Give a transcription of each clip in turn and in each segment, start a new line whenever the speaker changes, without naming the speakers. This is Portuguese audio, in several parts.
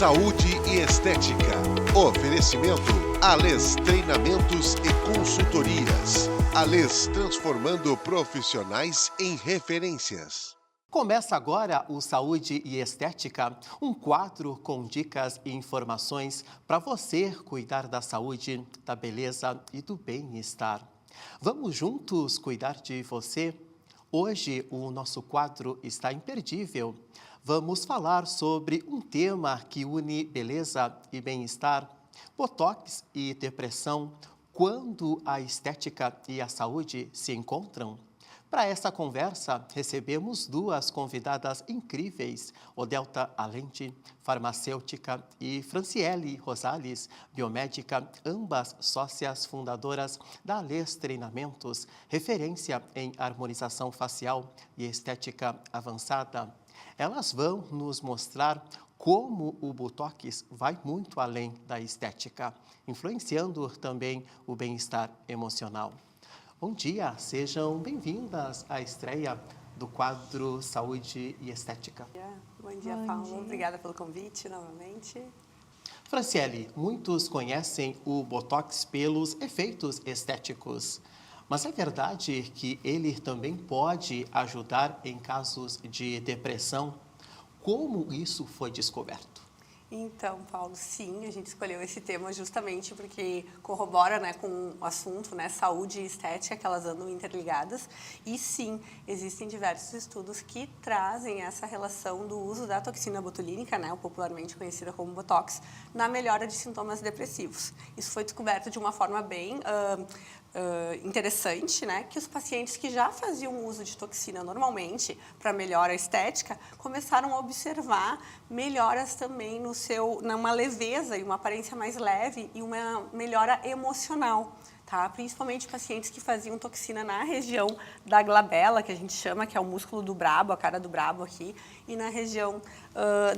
Saúde e Estética. Oferecimento Alês Treinamentos e Consultorias. Alês transformando profissionais em referências.
Começa agora o Saúde e Estética, um quadro com dicas e informações para você cuidar da saúde, da beleza e do bem-estar. Vamos juntos cuidar de você? Hoje o nosso quadro está imperdível. Vamos falar sobre um tema que une beleza e bem-estar, botox e depressão, quando a estética e a saúde se encontram. Para essa conversa, recebemos duas convidadas incríveis, Odelta Alente, farmacêutica, e Franciele Rosales, biomédica, ambas sócias fundadoras da Alês Treinamentos, referência em harmonização facial e estética avançada. Elas vão nos mostrar como o botox vai muito além da estética, influenciando também o bem-estar emocional. Bom dia, sejam bem-vindas à estreia do quadro Saúde e Estética.
Bom dia, Paulo. Obrigada pelo convite novamente.
Franciele, muitos conhecem o botox pelos efeitos estéticos, mas é verdade que ele também pode ajudar em casos de depressão? Como isso foi descoberto?
Então, Paulo, sim, a gente escolheu esse tema justamente porque corrobora, né, com o assunto, né, saúde e estética, que elas andam interligadas. E sim, existem diversos estudos que trazem essa relação do uso da toxina botulínica, né, popularmente conhecida como botox, na melhora de sintomas depressivos. Isso foi descoberto de uma forma bem interessante, né, que os pacientes que já faziam uso de toxina normalmente para melhora estética começaram a observar melhoras também numa leveza e uma aparência mais leve e uma melhora emocional. Tá? Principalmente pacientes que faziam toxina na região da glabela, que a gente chama, que é o músculo do brabo, a cara do brabo aqui, e na região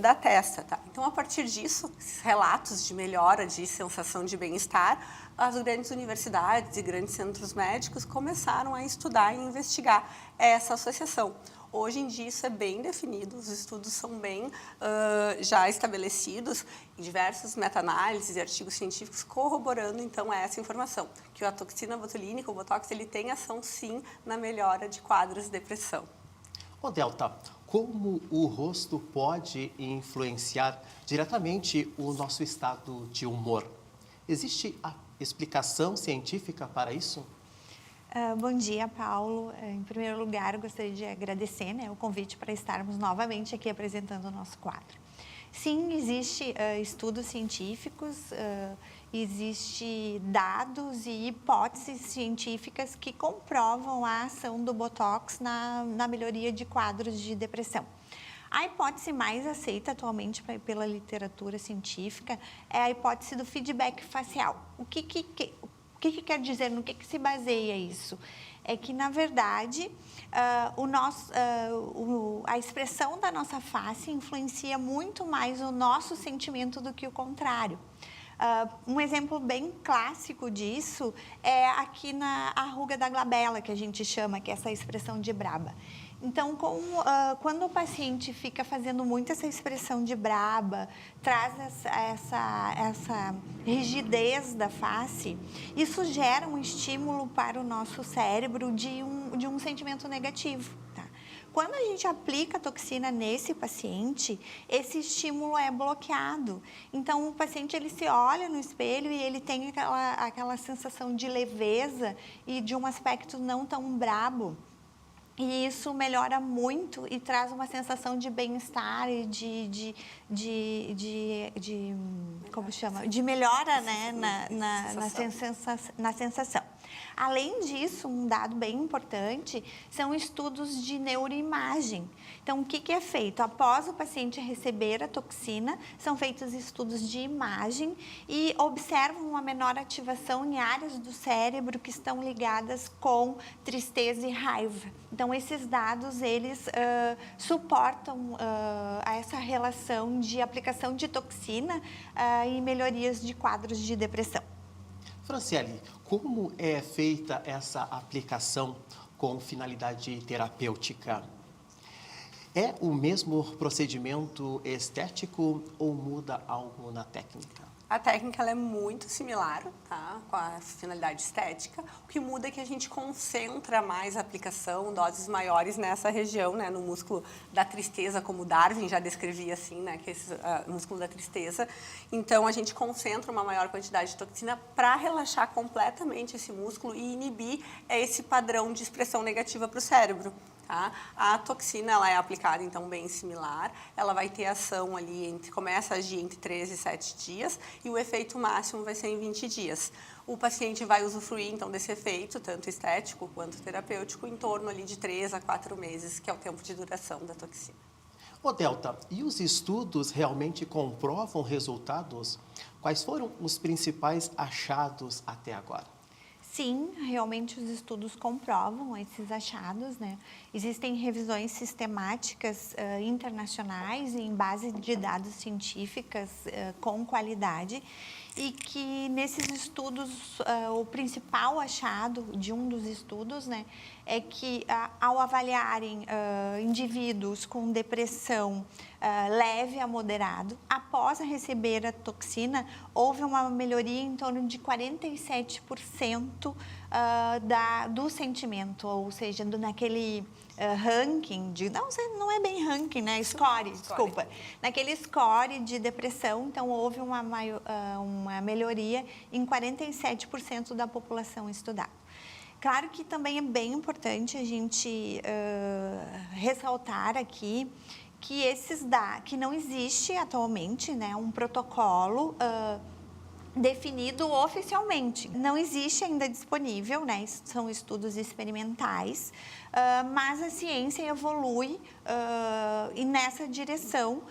da testa. Tá? Então, a partir disso, esses relatos de melhora, de sensação de bem-estar, as grandes universidades e grandes centros médicos começaram a estudar e investigar essa associação. Hoje em dia isso é bem definido, os estudos são bem já estabelecidos, diversas meta-análises e artigos científicos corroborando então essa informação, que a toxina botulínica, o botox, ele tem ação sim na melhora de quadros de depressão.
Odelta, como o rosto pode influenciar diretamente o nosso estado de humor? Existe a explicação científica para isso?
Bom dia, Paulo. Em primeiro lugar, eu gostaria de agradecer, né, o convite para estarmos novamente aqui apresentando o nosso quadro. Sim, existe estudos científicos, existe dados e hipóteses científicas que comprovam a ação do botox na melhoria de quadros de depressão. A hipótese mais aceita atualmente pela literatura científica é a hipótese do feedback facial. O que quer dizer, no que se baseia isso? É que, na verdade, a expressão da nossa face influencia muito mais o nosso sentimento do que o contrário. Um exemplo bem clássico disso é aqui na ruga da glabela, que a gente chama, que é essa expressão de braba. Então, quando o paciente fica fazendo muito essa expressão de braba, traz essa rigidez da face, isso gera um estímulo para o nosso cérebro de um sentimento negativo. Tá? Quando a gente aplica a toxina nesse paciente, esse estímulo é bloqueado. Então, o paciente ele se olha no espelho e ele tem aquela sensação de leveza e de um aspecto não tão brabo. E isso melhora muito e traz uma sensação de bem-estar e de melhora, né, na sensação. Além disso, um dado bem importante são estudos de neuroimagem. Então, o que é feito? Após o paciente receber a toxina, são feitos estudos de imagem e observam uma menor ativação em áreas do cérebro que estão ligadas com tristeza e raiva. Então, esses dados, eles suportam essa relação de aplicação de toxina e melhorias de quadros de depressão.
Franciele, como é feita essa aplicação com finalidade terapêutica? É o mesmo procedimento estético ou muda algo na técnica?
A técnica ela é muito similar, tá? Com a finalidade estética. O que muda é que a gente concentra mais a aplicação, doses maiores nessa região, né? No músculo da tristeza, como Darwin já descrevia assim, né? Que é esse músculo da tristeza. Então, a gente concentra uma maior quantidade de toxina para relaxar completamente esse músculo e inibir esse padrão de expressão negativa para o cérebro. Tá? A toxina ela é aplicada, então, bem similar. Ela vai ter ação ali, começa a agir entre 3 e 7 dias e o efeito máximo vai ser em 20 dias. O paciente vai usufruir, então, desse efeito, tanto estético quanto terapêutico, em torno ali de 3 a 4 meses, que é o tempo de duração da toxina.
Ô Delta, e os estudos realmente comprovam resultados? Quais foram os principais achados até agora?
Sim, realmente os estudos comprovam esses achados, né? Existem revisões sistemáticas internacionais em base de dados científicas com qualidade e que nesses estudos, o principal achado de um dos estudos, né, é que ao avaliarem indivíduos com depressão leve a moderado, após receber a toxina, houve uma melhoria em torno de 47% do sentimento, ou seja, naquele ranking de... Não é bem ranking, né? Score, desculpa. Naquele score de depressão, então, houve uma melhoria em 47% da população estudada. Claro que também é bem importante a gente ressaltar aqui que não existe atualmente, né, um protocolo definido oficialmente. Não existe ainda disponível, né, são estudos experimentais, mas a ciência evolui e nessa direção,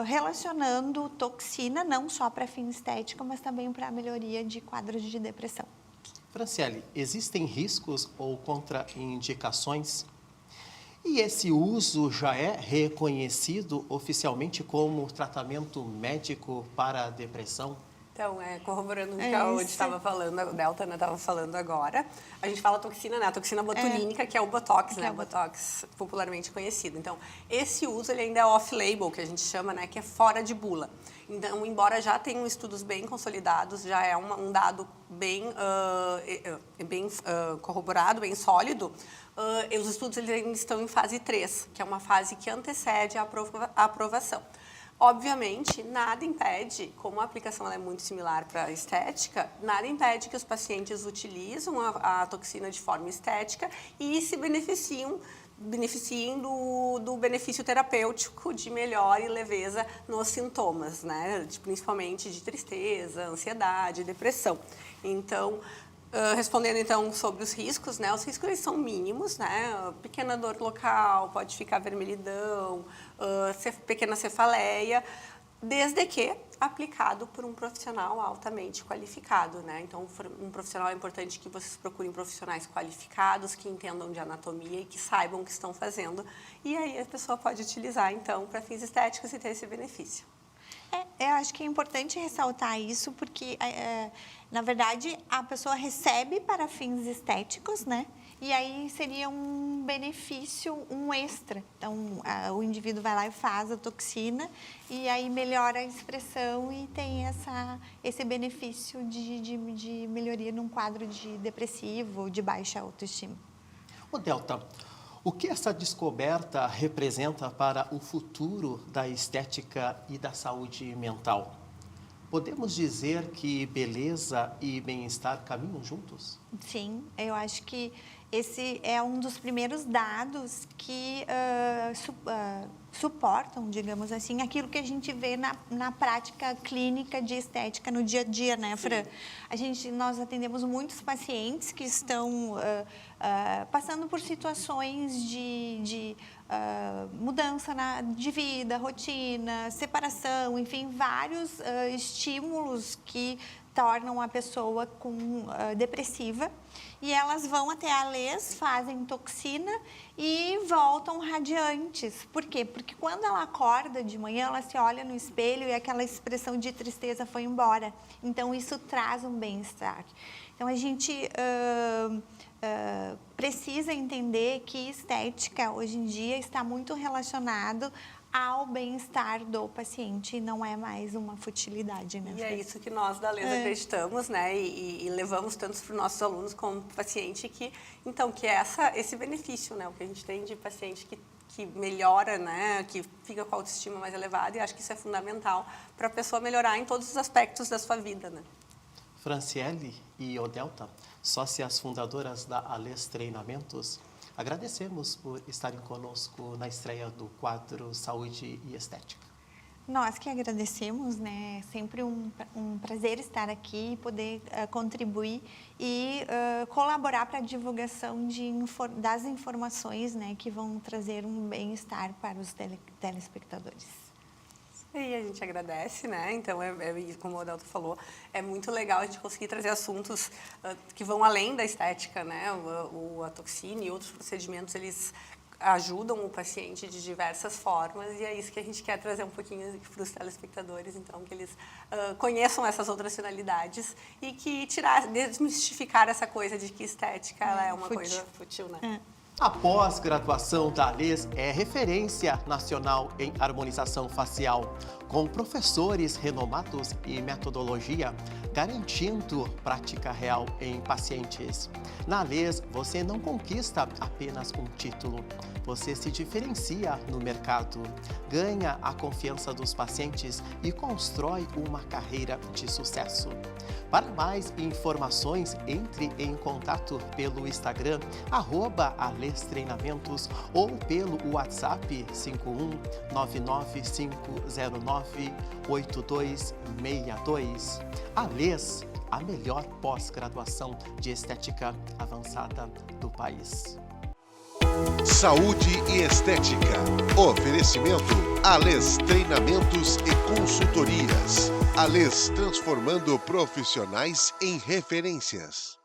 relacionando toxina não só para fim estético, mas também para a melhoria de quadros de depressão.
Franciele, existem riscos ou contraindicações? E esse uso já é reconhecido oficialmente como tratamento médico para a depressão?
Então, corroborando o que a Odi estava falando, a Delta estava falando agora, a gente fala toxina, né? A toxina botulínica, que é o Botox, né? O Botox popularmente conhecido. Então, esse uso ele ainda é off-label, que a gente chama, né? Que é fora de bula. Então, embora já tenham estudos bem consolidados, já é um dado bem corroborado, bem sólido, os estudos eles ainda estão em fase 3, que é uma fase que antecede a aprovação. Obviamente, nada impede, como a aplicação ela é muito similar para a estética, nada impede que os pacientes utilizem a toxina de forma estética e se beneficiem do benefício terapêutico de melhora e leveza nos sintomas, né? Principalmente de tristeza, ansiedade, depressão. Então, respondendo então sobre os riscos, né? Os riscos eles são mínimos, né? Pequena dor local, pode ficar vermelhidão, pequena cefaleia, desde que aplicado por um profissional altamente qualificado, né? Então, um profissional é importante que vocês procurem profissionais qualificados, que entendam de anatomia e que saibam o que estão fazendo. E aí a pessoa pode utilizar, então, para fins estéticos e ter esse benefício.
Eu acho que é importante ressaltar isso, porque, na verdade, a pessoa recebe para fins estéticos, né? E aí seria um benefício, um extra. Então, o indivíduo vai lá e faz a toxina e aí melhora a expressão e tem esse benefício de melhoria num quadro de depressivo, de baixa autoestima.
Ô Delta, o que essa descoberta representa para o futuro da estética e da saúde mental? Podemos dizer que beleza e bem-estar caminham juntos?
Sim, eu acho que esse é um dos primeiros dados que suportam, digamos assim, aquilo que a gente vê na prática clínica de estética no dia a dia, né, Fran? Nós atendemos muitos pacientes que estão passando por situações de mudança de vida, rotina, separação, enfim, vários estímulos que tornam a pessoa depressiva. E elas vão até a LES, fazem toxina e voltam radiantes. Por quê? Porque quando ela acorda de manhã, ela se olha no espelho e aquela expressão de tristeza foi embora. Então, isso traz um bem-estar. Então, a gente precisa entender que estética hoje em dia está muito relacionado ao bem-estar do paciente, não é mais uma futilidade, né?
E é isso que nós da LES acreditamos, né? E levamos tanto para os nossos alunos como para o paciente que é esse benefício, né? O que a gente tem de paciente que melhora, né? Que fica com a autoestima mais elevada, e acho que isso é fundamental para a pessoa melhorar em todos os aspectos da sua vida, né?
Franciele e Odelta, sócias fundadoras da ALES Treinamentos, agradecemos por estarem conosco na estreia do quadro Saúde e Estética.
Nós que agradecemos, né? Sempre um prazer estar aqui e poder contribuir e colaborar para a divulgação das informações, né? Que vão trazer um bem-estar para os telespectadores.
E a gente agradece, né? Então, como o Odelto falou, é muito legal a gente conseguir trazer assuntos que vão além da estética, né? A toxina e outros procedimentos, eles ajudam o paciente de diversas formas, e é isso que a gente quer trazer um pouquinho para os telespectadores, então, que eles conheçam essas outras finalidades e que desmistificar essa coisa de que estética ela é uma coisa fútil, né?
A pós-graduação da ALES é referência nacional em harmonização facial, com professores renomados e metodologia, garantindo prática real em pacientes. Na ALES, você não conquista apenas um título, você se diferencia no mercado, ganha a confiança dos pacientes e constrói uma carreira de sucesso. Para mais informações, entre em contato pelo Instagram, @ALESTreinamentos, ou pelo WhatsApp 51995098262. ALES, a melhor pós-graduação de estética avançada do país.
Saúde e Estética. Oferecimento ALES Treinamentos e Consultorias. ALES transformando profissionais em referências.